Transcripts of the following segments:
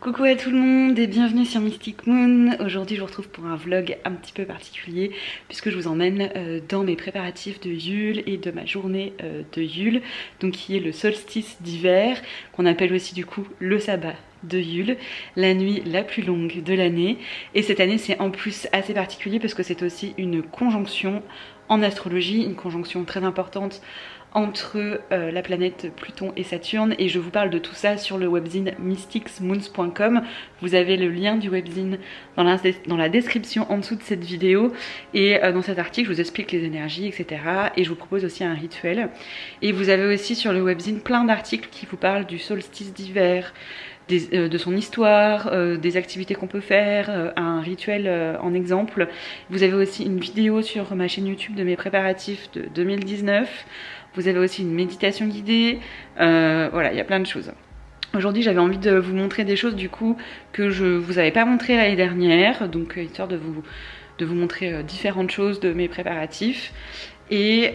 Coucou à tout le monde et bienvenue sur Mystic Moon. Aujourd'hui je vous retrouve pour un vlog un petit peu particulier puisque je vous emmène dans mes préparatifs de Yule et de ma journée de Yule, donc qui est le solstice d'hiver, qu'on appelle aussi du coup le sabbat de Yule, la nuit la plus longue de l'année. Et cette année c'est en plus assez particulier parce que c'est aussi une conjonction en astrologie, une conjonction très importante entre la planète Pluton et Saturne, et je vous parle de tout ça sur le webzine mysticsmoons.com. Vous avez le lien du webzine dans la description en dessous de cette vidéo, et dans cet article je vous explique les énergies, etc. Et je vous propose aussi un rituel. Et vous avez aussi sur le webzine plein d'articles qui vous parlent du solstice d'hiver, de son histoire, des activités qu'on peut faire, un rituel en exemple. Vous avez aussi une vidéo sur ma chaîne YouTube de mes préparatifs de 2019. Vous avez aussi une méditation guidée. Voilà, il y a plein de choses. Aujourd'hui, j'avais envie de vous montrer des choses du coup que je vous avais pas montré l'année dernière, donc histoire de vous montrer différentes choses de mes préparatifs. Et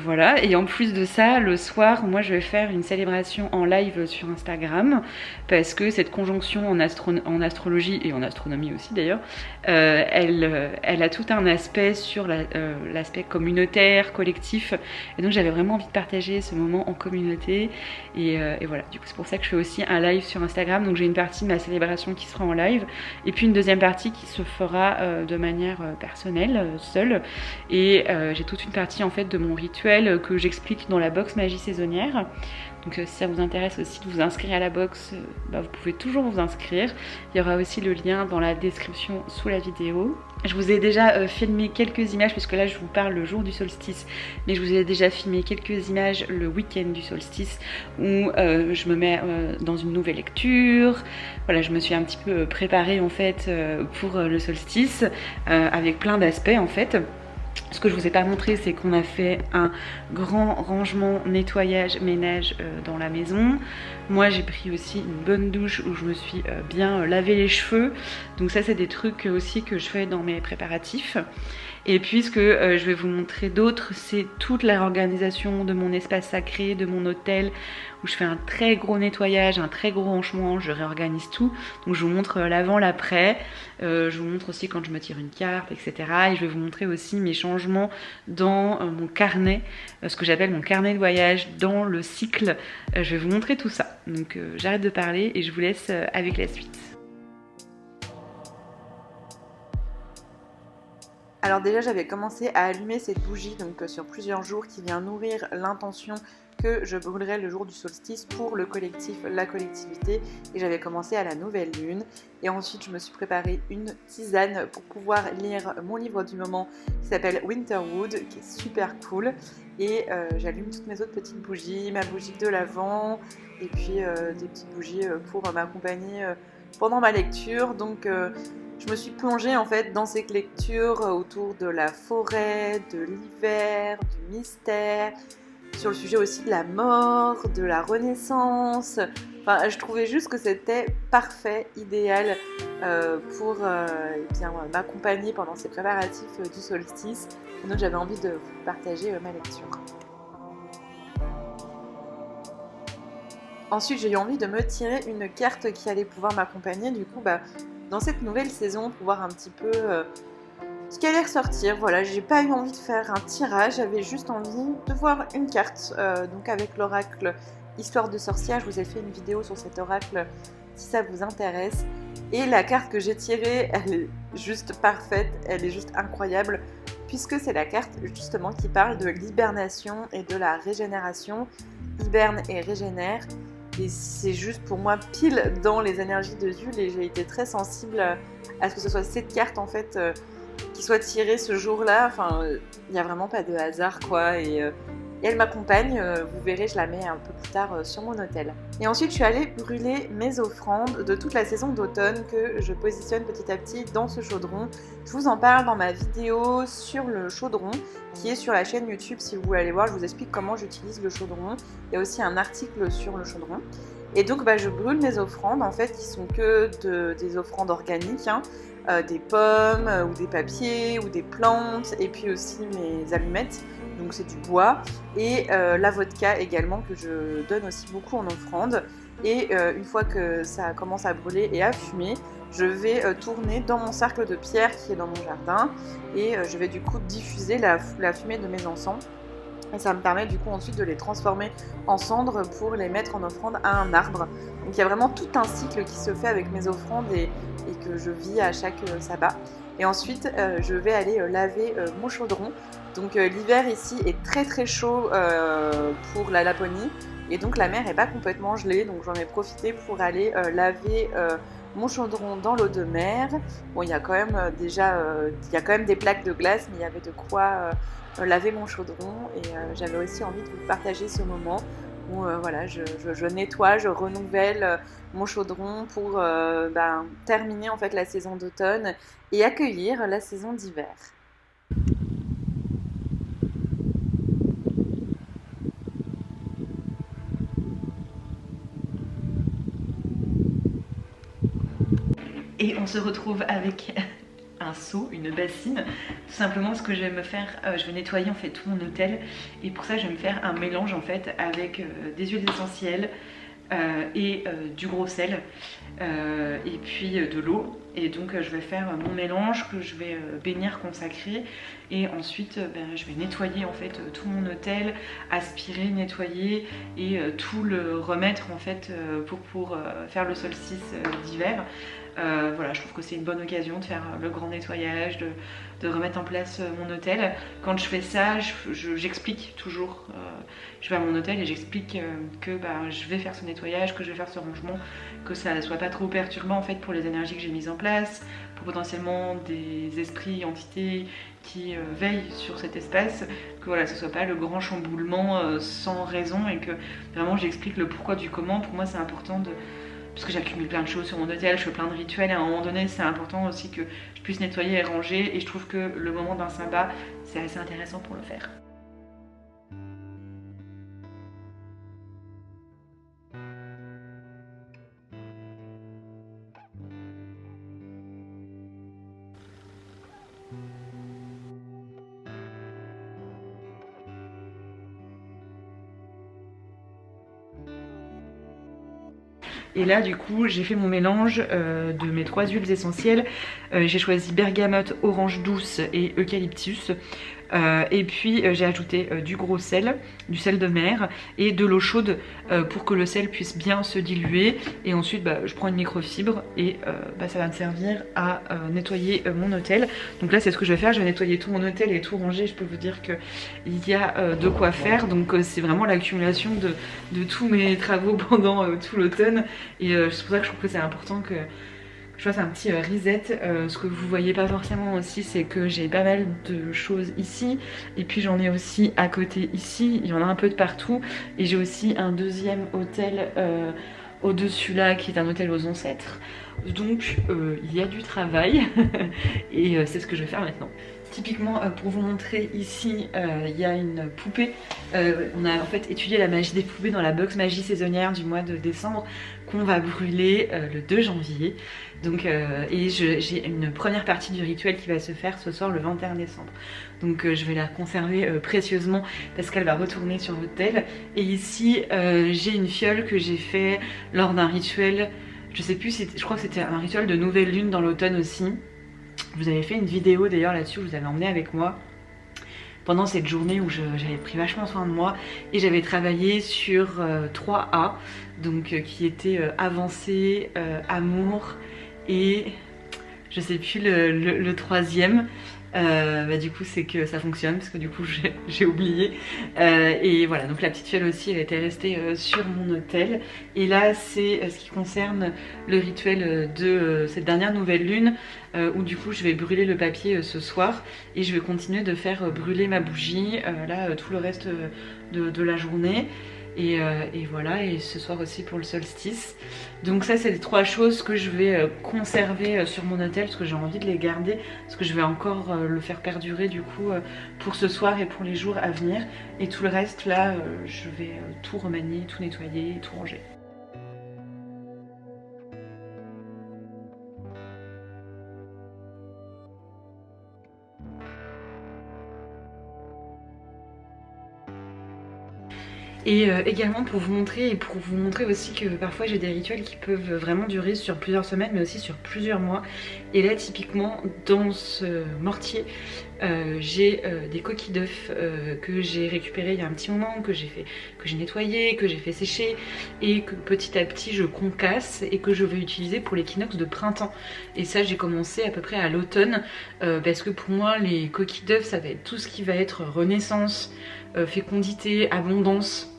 voilà, et en plus de ça, le soir, moi je vais faire une célébration en live sur Instagram parce que cette conjonction en astrologie et en astronomie aussi d'ailleurs, elle a tout un aspect sur l'aspect communautaire, collectif, et donc j'avais vraiment envie de partager ce moment en communauté, et voilà, du coup c'est pour ça que je fais aussi un live sur Instagram. Donc j'ai une partie de ma célébration qui sera en live et puis une deuxième partie qui se fera de manière personnelle, seule, et j'ai toute une partie en fait de mon rituel que j'explique dans la box magie saisonnière. Donc si ça vous intéresse aussi de vous inscrire à la box, vous pouvez toujours vous inscrire. Il y aura aussi le lien dans la description sous la vidéo. Je vous ai déjà filmé quelques images, puisque là je vous parle le jour du solstice, mais je vous ai déjà filmé quelques images le week-end du solstice où je me mets dans une nouvelle lecture. Voilà, je me suis un petit peu préparée en fait pour le solstice avec plein d'aspects en fait. Ce que je vous ai pas montré, c'est qu'on a fait un grand rangement, nettoyage, ménage dans la maison. Moi j'ai pris aussi une bonne douche où je me suis bien lavé les cheveux. Donc ça c'est des trucs aussi que je fais dans mes préparatifs. Et puis ce que je vais vous montrer d'autres, c'est toute la organisation de mon espace sacré, de mon hôtel, où je fais un très gros nettoyage, un très gros rangement, je réorganise tout. Donc je vous montre l'avant, l'après, je vous montre aussi quand je me tire une carte, etc. Et je vais vous montrer aussi mes changements dans mon carnet, ce que j'appelle mon carnet de voyage dans le cycle. Je vais vous montrer tout ça. Donc j'arrête de parler et je vous laisse avec la suite. Alors déjà j'avais commencé à allumer cette bougie donc sur plusieurs jours qui vient nourrir l'intention que je brûlerai le jour du solstice pour le collectif, la collectivité, et j'avais commencé à la nouvelle lune. Et ensuite je me suis préparé une tisane pour pouvoir lire mon livre du moment qui s'appelle Winterwood, qui est super cool, et j'allume toutes mes autres petites bougies, ma bougie de l'Avent et puis des petites bougies pour m'accompagner pendant ma lecture. Donc je me suis plongée en fait dans ces lectures autour de la forêt, de l'hiver, du mystère, sur le sujet aussi de la mort, de la renaissance. Enfin, je trouvais juste que c'était parfait, idéal pour m'accompagner pendant ces préparatifs du solstice. Et donc j'avais envie de vous partager ma lecture. Ensuite, j'ai eu envie de me tirer une carte qui allait pouvoir m'accompagner du coup dans cette nouvelle saison, pour voir un petit peu ce qui allait ressortir. Voilà, j'ai pas eu envie de faire un tirage, j'avais juste envie de voir une carte, donc avec l'oracle Histoire de sorcière. Je vous ai fait une vidéo sur cet oracle si ça vous intéresse. Et la carte que j'ai tirée, elle est juste parfaite, elle est juste incroyable, puisque c'est la carte justement qui parle de l'hibernation et de la régénération. Hiberne et régénère. Et c'est juste pour moi pile dans les énergies de Yule, et j'ai été très sensible à ce que ce soit cette carte en fait qui soit tirée ce jour-là. Enfin, il n'y a vraiment pas de hasard quoi, et elle m'accompagne, vous verrez, je la mets un peu plus tard sur mon hôtel. Et ensuite je suis allée brûler mes offrandes de toute la saison d'automne que je positionne petit à petit dans ce chaudron. Je vous en parle dans ma vidéo sur le chaudron qui est sur la chaîne YouTube. Si vous voulez aller voir, je vous explique comment j'utilise le chaudron. Il y a aussi un article sur le chaudron. Et donc je brûle mes offrandes en fait, qui sont que des offrandes organiques, des pommes ou des papiers ou des plantes, et puis aussi mes allumettes, donc c'est du bois, et la vodka également que je donne aussi beaucoup en offrande. Et une fois que ça commence à brûler et à fumer, je vais tourner dans mon cercle de pierre qui est dans mon jardin et je vais du coup diffuser la fumée de mes encens. Et ça me permet du coup ensuite de les transformer en cendres pour les mettre en offrande à un arbre. Donc il y a vraiment tout un cycle qui se fait avec mes offrandes et que je vis à chaque sabbat. Et ensuite, je vais aller laver mon chaudron. Donc l'hiver ici est très très chaud pour la Laponie. Et donc la mer n'est pas complètement gelée. Donc j'en ai profité pour aller laver mon chaudron dans l'eau de mer. Bon, il y a quand même il y a quand même des plaques de glace, mais il y avait de quoi laver mon chaudron. Et j'avais aussi envie de vous partager ce moment où voilà, je nettoie, je renouvelle mon chaudron pour terminer en fait la saison d'automne et accueillir la saison d'hiver. Et on se retrouve avec un seau, une bassine, tout simplement ce que je vais me faire, je vais nettoyer en fait tout mon hôtel et pour ça je vais me faire un mélange en fait avec des huiles essentielles et du gros sel et puis de l'eau. Et donc je vais faire mon mélange que je vais bénir, consacrer et ensuite je vais nettoyer en fait tout mon hôtel, aspirer, nettoyer et tout le remettre en fait pour faire le solstice d'hiver. Voilà, je trouve que c'est une bonne occasion de faire le grand nettoyage, de remettre en place mon hôtel. Quand je fais ça, j'explique toujours. Je vais à mon hôtel et j'explique que je vais faire ce nettoyage, que je vais faire ce rangement, que ça ne soit pas trop perturbant en fait pour les énergies que j'ai mises en place, pour potentiellement des esprits, entités qui veillent sur cet espace, que voilà, ce soit pas le grand chamboulement sans raison et que vraiment j'explique le pourquoi du comment. Pour moi c'est important parce que j'accumule plein de choses sur mon hôtel, je fais plein de rituels et à un moment donné c'est important aussi que je puisse nettoyer et ranger et je trouve que le moment d'un sabbat c'est assez intéressant pour le faire. Et là du coup j'ai fait mon mélange de mes 3 huiles essentielles. J'ai choisi bergamote, orange douce et eucalyptus. Et puis j'ai ajouté du gros sel, du sel de mer et de l'eau chaude pour que le sel puisse bien se diluer. Et ensuite je prends une microfibre et ça va me servir à nettoyer mon hôtel. Donc là c'est ce que je vais faire, je vais nettoyer tout mon hôtel et tout ranger. Je peux vous dire qu'il y a de quoi faire. Donc c'est vraiment l'accumulation de tous mes travaux pendant tout l'automne. Et c'est pour ça que je trouve que c'est important que je fasse un petit reset. Ce que vous voyez pas forcément aussi, c'est que j'ai pas mal de choses ici. Et puis j'en ai aussi à côté ici. Il y en a un peu de partout. Et j'ai aussi un deuxième hôtel au-dessus là, qui est un hôtel aux ancêtres. Donc il y a du travail. Et c'est ce que je vais faire maintenant. Typiquement, pour vous montrer ici, il y a une poupée. On a en fait étudié la magie des poupées dans la box magie saisonnière du mois de décembre qu'on va brûler le 2 janvier. Donc, et j'ai une première partie du rituel qui va se faire ce soir le 21 décembre. Donc je vais la conserver précieusement parce qu'elle va retourner sur l'autel. Et ici, j'ai une fiole que j'ai fait lors d'un rituel. Je sais plus, je crois que c'était un rituel de nouvelle lune dans l'automne aussi. Je vous avais fait une vidéo d'ailleurs là-dessus, je vous avais emmené avec moi pendant cette journée où j'avais pris vachement soin de moi et j'avais travaillé sur 3A, donc qui était avancée, amour et je sais plus le troisième. Du coup c'est que ça fonctionne parce que du coup j'ai oublié et voilà, donc la petite fiole aussi elle était restée sur mon hôtel. Et là c'est ce qui concerne le rituel de cette dernière nouvelle lune où du coup je vais brûler le papier ce soir et je vais continuer de faire brûler ma bougie tout le reste de la journée. Et voilà, et ce soir aussi pour le solstice. Donc ça c'est les 3 choses que je vais conserver sur mon hôtel parce que j'ai envie de les garder, parce que je vais encore le faire perdurer du coup pour ce soir et pour les jours à venir. Et tout le reste là je vais tout remanier, tout nettoyer, tout ranger. Et également pour vous montrer et pour vous montrer aussi que parfois j'ai des rituels qui peuvent vraiment durer sur plusieurs semaines mais aussi sur plusieurs mois. Et là typiquement dans ce mortier j'ai des coquilles d'œufs que j'ai récupérées il y a un petit moment, que j'ai nettoyé, que j'ai fait sécher et que petit à petit je concasse et que je vais utiliser pour l'équinoxe de printemps. Et ça j'ai commencé à peu près à l'automne parce que pour moi les coquilles d'œufs ça va être tout ce qui va être renaissance, fécondité, abondance.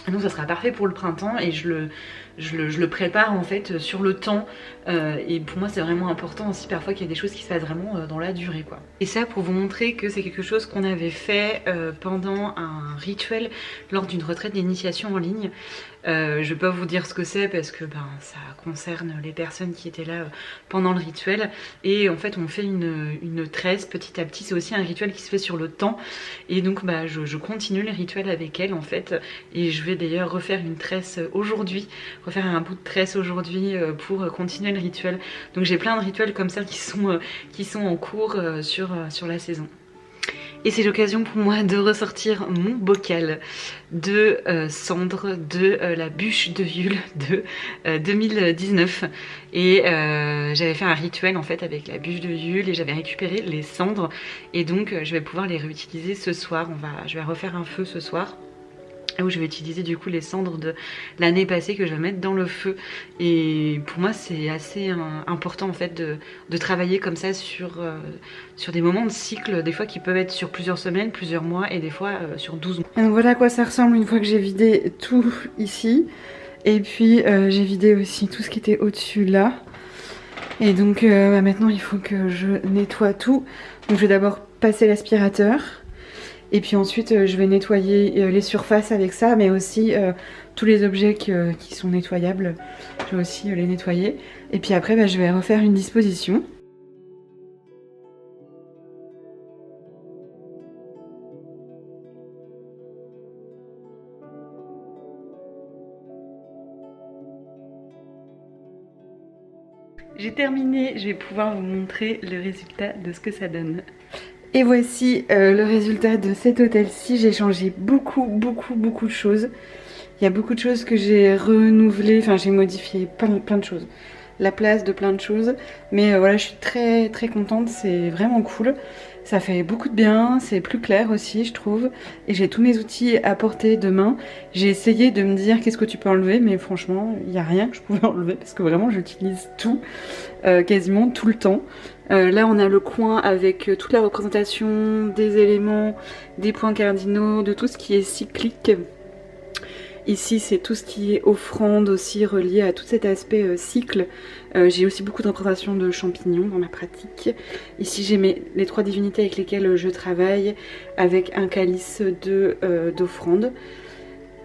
Donc ça sera parfait pour le printemps et je le prépare en fait sur le temps et pour moi c'est vraiment important aussi parfois qu'il y a des choses qui se fassent vraiment dans la durée quoi. Et ça pour vous montrer que c'est quelque chose qu'on avait fait pendant un rituel lors d'une retraite d'initiation en ligne. Je vais pas vous dire ce que c'est parce que ça concerne les personnes qui étaient là pendant le rituel et en fait on fait une tresse petit à petit, c'est aussi un rituel qui se fait sur le temps et donc je continue le rituel avec elle en fait et je vais d'ailleurs refaire une tresse aujourd'hui, refaire un bout de tresse aujourd'hui pour continuer le rituel. Donc j'ai plein de rituels comme ça qui sont en cours sur la saison. Et c'est l'occasion pour moi de ressortir mon bocal de cendres de la bûche de Yule de 2019. Et j'avais fait un rituel en fait avec la bûche de Yule et j'avais récupéré les cendres. Et donc je vais pouvoir les réutiliser ce soir. Je vais refaire un feu ce soir, où je vais utiliser du coup les cendres de l'année passée que je vais mettre dans le feu. Et pour moi c'est assez important en fait de travailler comme ça sur des moments de cycle, des fois qui peuvent être sur plusieurs semaines, plusieurs mois et des fois sur 12 mois. Et donc voilà à quoi ça ressemble une fois que j'ai vidé tout ici. Et puis j'ai vidé aussi tout ce qui était au-dessus là. Et donc maintenant il faut que je nettoie tout. Donc je vais d'abord passer l'aspirateur. Et puis ensuite je vais nettoyer les surfaces avec ça, mais aussi tous les objets qui sont nettoyables, je vais aussi les nettoyer. Et puis après je vais refaire une disposition. J'ai terminé, je vais pouvoir vous montrer le résultat de ce que ça donne. Et voici le résultat de cet hôtel-ci. J'ai changé beaucoup de choses. Il y a beaucoup de choses que j'ai renouvelées, enfin j'ai modifié plein de choses. La place de plein de choses. Mais voilà, je suis très contente, c'est vraiment cool. Ça fait beaucoup de bien, c'est plus clair aussi je trouve. Et j'ai tous mes outils à portée de main. J'ai essayé de me dire qu'est-ce que tu peux enlever, mais franchement il n'y a rien que je pouvais enlever parce que vraiment j'utilise tout, quasiment tout le temps. Là on a le coin avec toute la représentation des éléments, des points cardinaux, de tout ce qui est cyclique. Ici c'est tout ce qui est offrande aussi relié à tout cet aspect cycle. J'ai aussi beaucoup de représentations de champignons dans ma pratique. Ici j'ai les 3 divinités avec lesquelles je travaille avec un calice d'offrande.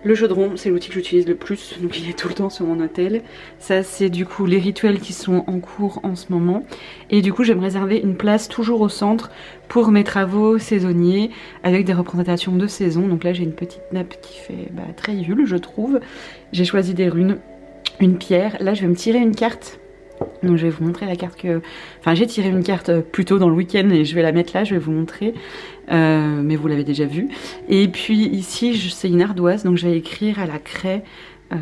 Le chaudron, c'est l'outil que j'utilise le plus, donc il est tout le temps sur mon hôtel. Ça, c'est du coup les rituels qui sont en cours en ce moment. Et du coup, je vais me réserver une place toujours au centre pour mes travaux saisonniers avec des représentations de saison. Donc là, j'ai une petite nappe qui fait très Yule, je trouve. J'ai choisi des runes, une pierre. Là, je vais me tirer une carte. Donc je vais vous montrer la carte que... Enfin j'ai tiré une carte plus tôt dans le week-end et je vais la mettre là, je vais vous montrer. Mais vous l'avez déjà vu. Et puis ici c'est une ardoise, donc je vais écrire à la craie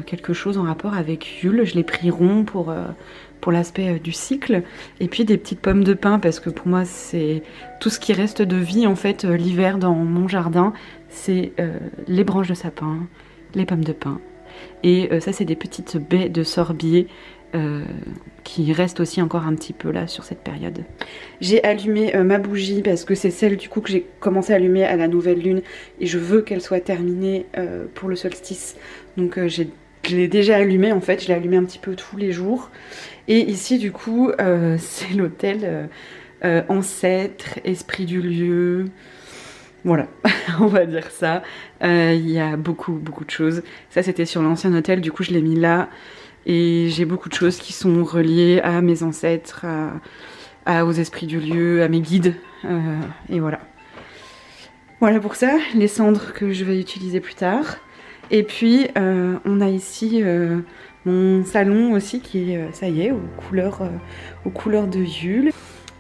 quelque chose en rapport avec Yule. Je l'ai pris rond pour l'aspect du cycle. Et puis des petites pommes de pin parce que pour moi c'est tout ce qui reste de vie en fait l'hiver dans mon jardin. C'est les branches de sapin, les pommes de pin. Et ça c'est des petites baies de sorbier. Qui reste aussi encore un petit peu là sur cette période. J'ai allumé ma bougie parce que c'est celle du coup que j'ai commencé à allumer à la nouvelle lune et je veux qu'elle soit terminée pour le solstice. Donc je l'ai déjà allumée en fait, je l'ai allumée un petit peu tous les jours. Et ici du coup c'est l'hôtel ancêtre, esprit du lieu. Voilà, on va dire ça. Il y a beaucoup de choses. Ça c'était sur l'ancien hôtel, du coup je l'ai mis là. Et j'ai beaucoup de choses qui sont reliées à mes ancêtres, aux esprits du lieu, à mes guides. Et voilà. Voilà pour ça, les cendres que je vais utiliser plus tard. Et puis on a ici mon salon aussi qui est, ça y est, aux couleurs de Yule.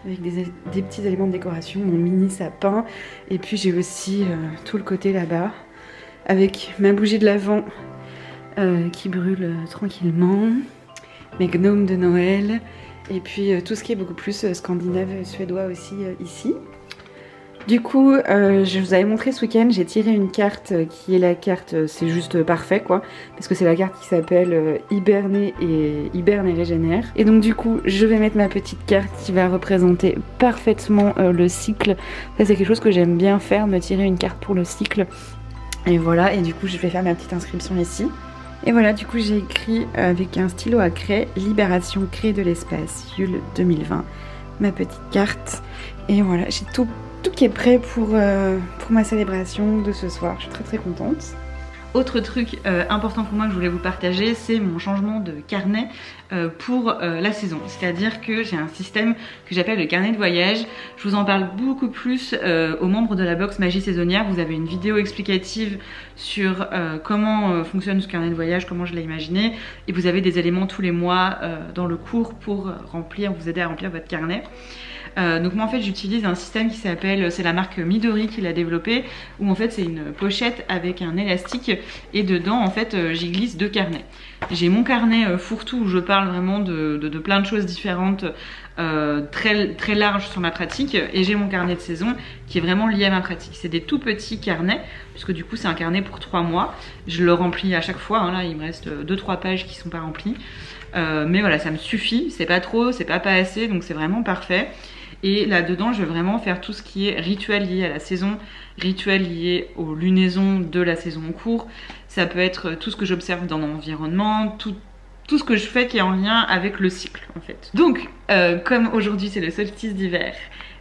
Avec des petits éléments de décoration, mon mini sapin. Et puis j'ai aussi tout le côté là-bas avec ma bougie de l'Avent qui brûle tranquillement, mes gnomes de Noël, et puis tout ce qui est beaucoup plus scandinave, suédois aussi ici. Du coup, je vous avais montré ce week-end, j'ai tiré une carte qui est la carte, c'est juste parfait quoi, parce que c'est la carte qui s'appelle Hiberner et Régénère. Et donc du coup, je vais mettre ma petite carte qui va représenter parfaitement le cycle. Ça c'est quelque chose que j'aime bien faire, me tirer une carte pour le cycle. Et voilà, et du coup je vais faire ma petite inscription ici. Et voilà, du coup j'ai écrit avec un stylo à craie Libération Crée de l'espace, Yule 2020, ma petite carte. Et voilà, j'ai tout qui est prêt pour ma célébration de ce soir. Je suis très contente. Autre truc important pour moi que je voulais vous partager, c'est mon changement de carnet pour la saison. C'est-à-dire que j'ai un système que j'appelle le carnet de voyage. Je vous en parle beaucoup plus aux membres de la box Magie Saisonnière. Vous avez une vidéo explicative sur comment fonctionne ce carnet de voyage, comment je l'ai imaginé. Et vous avez des éléments tous les mois dans le cours pour vous aider à remplir votre carnet. Donc moi en fait j'utilise un système qui s'appelle, c'est la marque Midori qui l'a développé, où en fait c'est une pochette avec un élastique et dedans en fait j'y glisse 2 carnets. J'ai mon carnet fourre-tout où je parle vraiment de plein de choses différentes, très large sur ma pratique, et j'ai mon carnet de saison qui est vraiment lié à ma pratique. C'est des tout petits carnets, puisque du coup c'est un carnet pour 3 mois. Je le remplis à chaque fois, hein, là il me reste 2-3 pages qui sont pas remplies. Mais voilà, ça me suffit, c'est pas trop, c'est pas assez, donc c'est vraiment parfait. Et là-dedans, je vais vraiment faire tout ce qui est rituel lié à la saison, rituel lié aux lunaisons de la saison en cours. Ça peut être tout ce que j'observe dans mon environnement, tout ce que je fais qui est en lien avec le cycle en fait. Donc, comme aujourd'hui c'est le solstice d'hiver,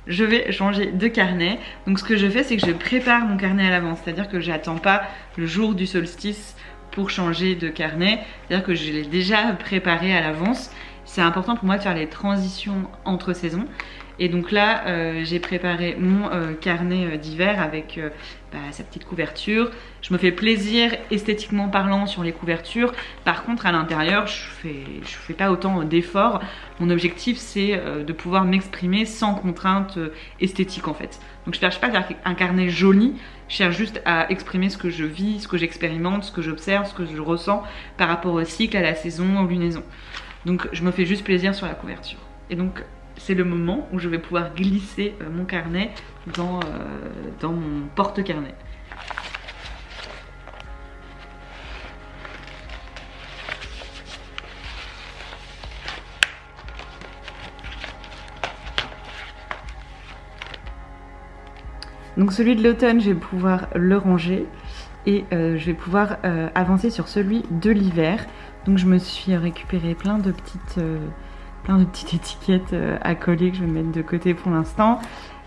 je vais changer de carnet. Donc ce que je fais, c'est que je prépare mon carnet à l'avance. C'est-à-dire que j'attends pas le jour du solstice pour changer de carnet. C'est-à-dire que je l'ai déjà préparé à l'avance. C'est important pour moi de faire les transitions entre saisons. Et donc là, j'ai préparé mon carnet d'hiver avec sa petite couverture. Je me fais plaisir esthétiquement parlant sur les couvertures. Par contre, à l'intérieur, je fais pas autant d'efforts. Mon objectif, c'est de pouvoir m'exprimer sans contrainte esthétique en fait. Donc je cherche pas à faire un carnet joli. Je cherche juste à exprimer ce que je vis, ce que j'expérimente, ce que j'observe, ce que je ressens par rapport au cycle, à la saison, aux lunaisons. Donc je me fais juste plaisir sur la couverture. Et donc c'est le moment où je vais pouvoir glisser mon carnet dans mon porte-carnet. Donc celui de l'automne, je vais pouvoir le ranger et je vais pouvoir avancer sur celui de l'hiver. Donc je me suis récupéré plein de petites étiquettes à coller que je vais mettre de côté pour l'instant.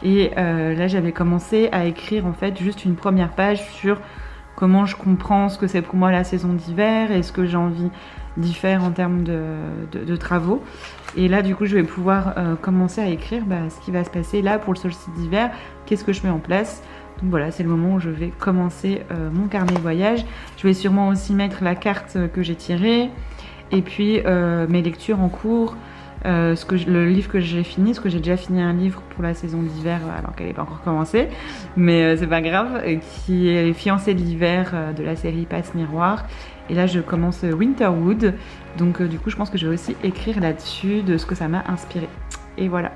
Et là j'avais commencé à écrire en fait juste une première page sur comment je comprends ce que c'est pour moi la saison d'hiver et ce que j'ai envie d'y faire en termes de travaux. Et là du coup je vais pouvoir commencer à écrire ce qui va se passer là pour le solstice d'hiver, qu'est-ce que je mets en place. Donc voilà, c'est le moment où je vais commencer mon carnet de voyage. Je vais sûrement aussi mettre la carte que j'ai tirée et puis mes lectures en cours. Le livre que j'ai fini, parce que j'ai déjà fini un livre pour la saison d'hiver alors qu'elle n'est pas encore commencée, mais c'est pas grave, qui est Les fiancés de l'hiver de la série Passe Miroir. Et là je commence Winterwood, donc du coup je pense que je vais aussi écrire là-dessus de ce que ça m'a inspiré. Et voilà.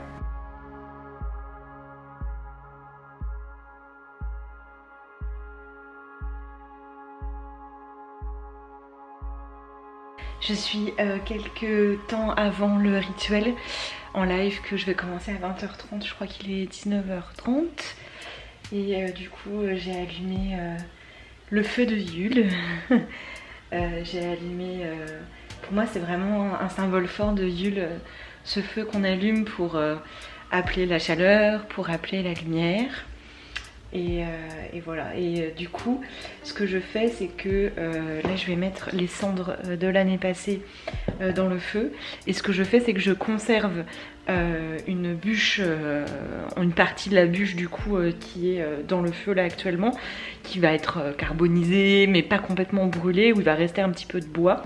Je suis quelques temps avant le rituel en live que je vais commencer à 20h30, je crois qu'il est 19h30. Et du coup j'ai allumé le feu de Yule. J'ai allumé, pour moi c'est vraiment un symbole fort de Yule, ce feu qu'on allume pour appeler la chaleur, pour appeler la lumière. Et voilà, et du coup ce que je fais c'est que là je vais mettre les cendres de l'année passée dans le feu, et ce que je fais c'est que je conserve une bûche, une partie de la bûche du coup qui est dans le feu là actuellement, qui va être carbonisée mais pas complètement brûlée, où il va rester un petit peu de bois.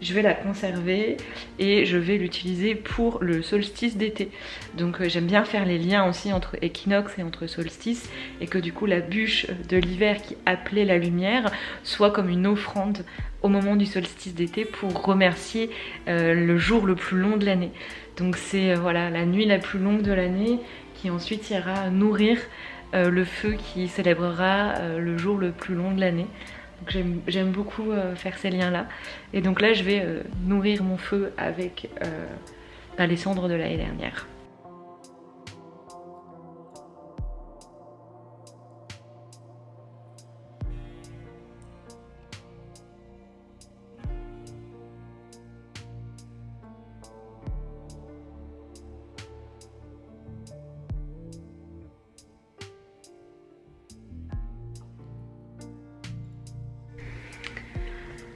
je vais la conserver et je vais l'utiliser pour le solstice d'été. Donc j'aime bien faire les liens aussi entre équinoxe et entre solstice, et que du coup la bûche de l'hiver qui appelait la lumière soit comme une offrande au moment du solstice d'été pour remercier le jour le plus long de l'année. Donc c'est voilà, la nuit la plus longue de l'année qui ensuite ira nourrir le feu qui célébrera le jour le plus long de l'année. J'aime beaucoup faire ces liens là, et donc là je vais nourrir mon feu avec les cendres de l'année dernière.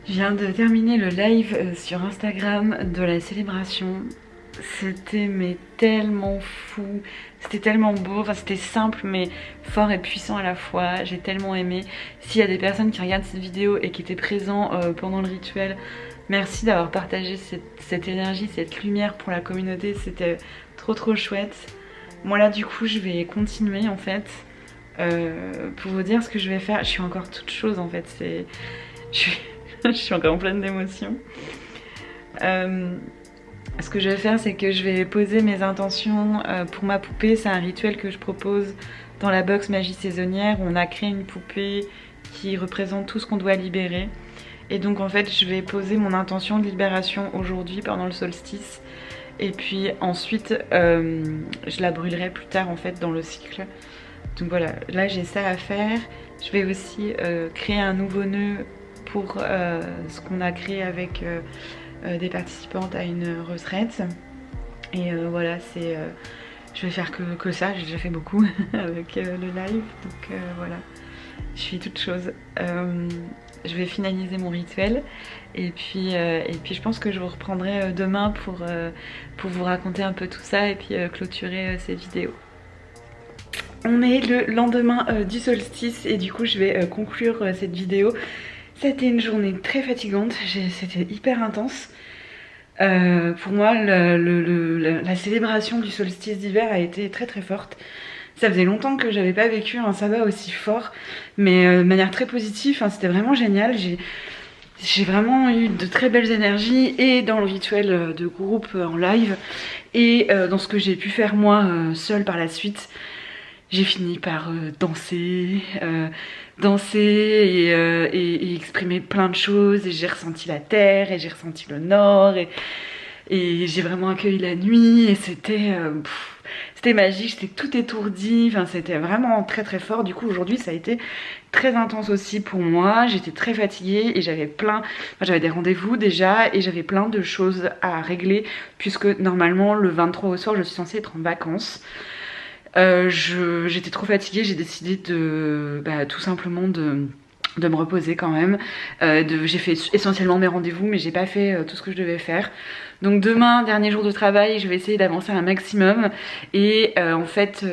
Je viens de terminer le live sur Instagram de la célébration. C'était mais tellement fou, c'était tellement beau, enfin c'était simple mais fort et puissant à la fois. J'ai tellement aimé. S'il y a des personnes qui regardent cette vidéo et qui étaient présents pendant le rituel, merci d'avoir partagé cette énergie, cette lumière pour la communauté. C'était trop chouette. Moi là du coup je vais continuer en fait pour vous dire ce que je vais faire. Je suis encore toute chose en fait, je suis encore en pleine d'émotions. Ce que je vais faire, c'est que je vais poser mes intentions pour ma poupée. C'est un rituel que je propose dans la box Magie Saisonnière. On a créé une poupée qui représente tout ce qu'on doit libérer. Et donc en fait, je vais poser mon intention de libération aujourd'hui pendant le solstice. Et puis ensuite, je la brûlerai plus tard en fait dans le cycle. Donc voilà, là j'ai ça à faire. Je vais aussi créer un nouveau nœud pour ce qu'on a créé avec des participantes à une retraite. Et voilà, je vais faire que ça, j'ai déjà fait beaucoup avec le live. Donc voilà, je suis toute chose. Je vais finaliser mon rituel et puis je pense que je vous reprendrai demain pour vous raconter un peu tout ça et puis clôturer cette vidéo. On est le lendemain du solstice et du coup je vais conclure cette vidéo. C'était une journée très fatigante, c'était hyper intense. Pour moi, la célébration du solstice d'hiver a été très forte. Ça faisait longtemps que j'avais pas vécu un sabbat aussi fort, mais de manière très positive. Enfin, c'était vraiment génial. J'ai vraiment eu de très belles énergies, et dans le rituel de groupe en live, et dans ce que j'ai pu faire moi seule par la suite. J'ai fini par danser et exprimer plein de choses, et j'ai ressenti la terre et j'ai ressenti le nord, et j'ai vraiment accueilli la nuit, et c'était magique, j'étais tout étourdie, enfin c'était vraiment très fort. Du coup aujourd'hui ça a été très intense aussi pour moi, j'étais très fatiguée et j'avais des rendez-vous déjà et j'avais plein de choses à régler, puisque normalement le 23 au soir je suis censée être en vacances. J'étais trop fatiguée, j'ai décidé tout simplement de me reposer quand même. J'ai fait essentiellement mes rendez-vous, mais j'ai pas fait tout ce que je devais faire. Donc demain, dernier jour de travail, je vais essayer d'avancer un maximum. Et en fait,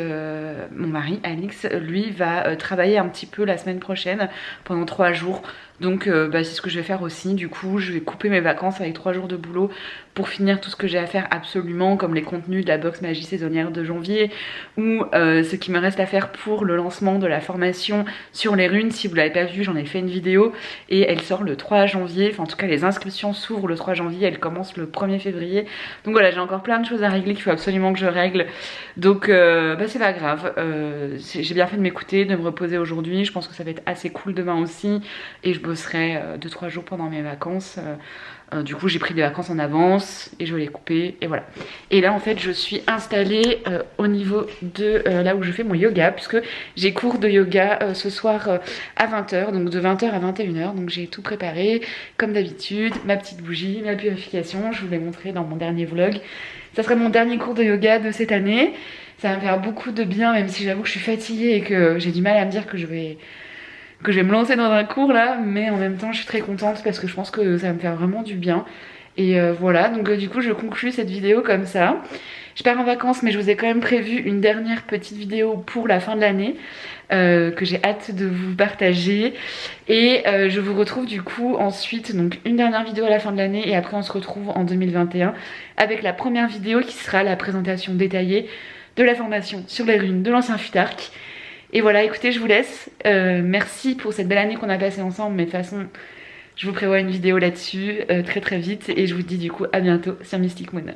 mon mari, Alix, lui, va travailler un petit peu la semaine prochaine, pendant 3 jours. Donc c'est ce que je vais faire aussi. Du coup, je vais couper mes vacances avec 3 jours de boulot pour finir tout ce que j'ai à faire absolument, comme les contenus de la box Magie Saisonnière de janvier, ou ce qui me reste à faire pour le lancement de la formation sur les runes. Si vous l'avez pas vu, j'en ai fait une vidéo et elle sort le 3 janvier. Enfin en tout cas les inscriptions s'ouvrent le 3 janvier, elles commencent le 1er février. Donc voilà, j'ai encore plein de choses à régler qu'il faut absolument que je règle. Donc c'est pas grave, j'ai bien fait de m'écouter, de me reposer aujourd'hui. Je pense que ça va être assez cool demain aussi, et je bosserai 2-3 jours pendant mes vacances. Du coup j'ai pris des vacances en avance et je vais les couper, et voilà. Et là en fait je suis installée au niveau de là où je fais mon yoga, puisque j'ai cours de yoga ce soir à 20h, donc de 20h à 21h. Donc j'ai tout préparé comme d'habitude, ma petite bougie, ma purification, je vous l'ai montré dans mon dernier vlog. Ça serait mon dernier cours de yoga de cette année. Ça va me faire beaucoup de bien, même si j'avoue que je suis fatiguée et que j'ai du mal à me dire que je vais me lancer dans un cours là, mais en même temps je suis très contente parce que je pense que ça va me faire vraiment du bien. Et voilà, donc du coup je conclue cette vidéo comme ça. Je pars en vacances, mais je vous ai quand même prévu une dernière petite vidéo pour la fin de l'année que j'ai hâte de vous partager. Et je vous retrouve du coup ensuite, donc une dernière vidéo à la fin de l'année et après on se retrouve en 2021 avec la première vidéo qui sera la présentation détaillée de la formation sur les runes de l'ancien Futark. Et voilà, écoutez, je vous laisse. Merci pour cette belle année qu'on a passée ensemble, mais de toute façon, je vous prévois une vidéo là-dessus très très vite et je vous dis du coup à bientôt sur Mystic Moon.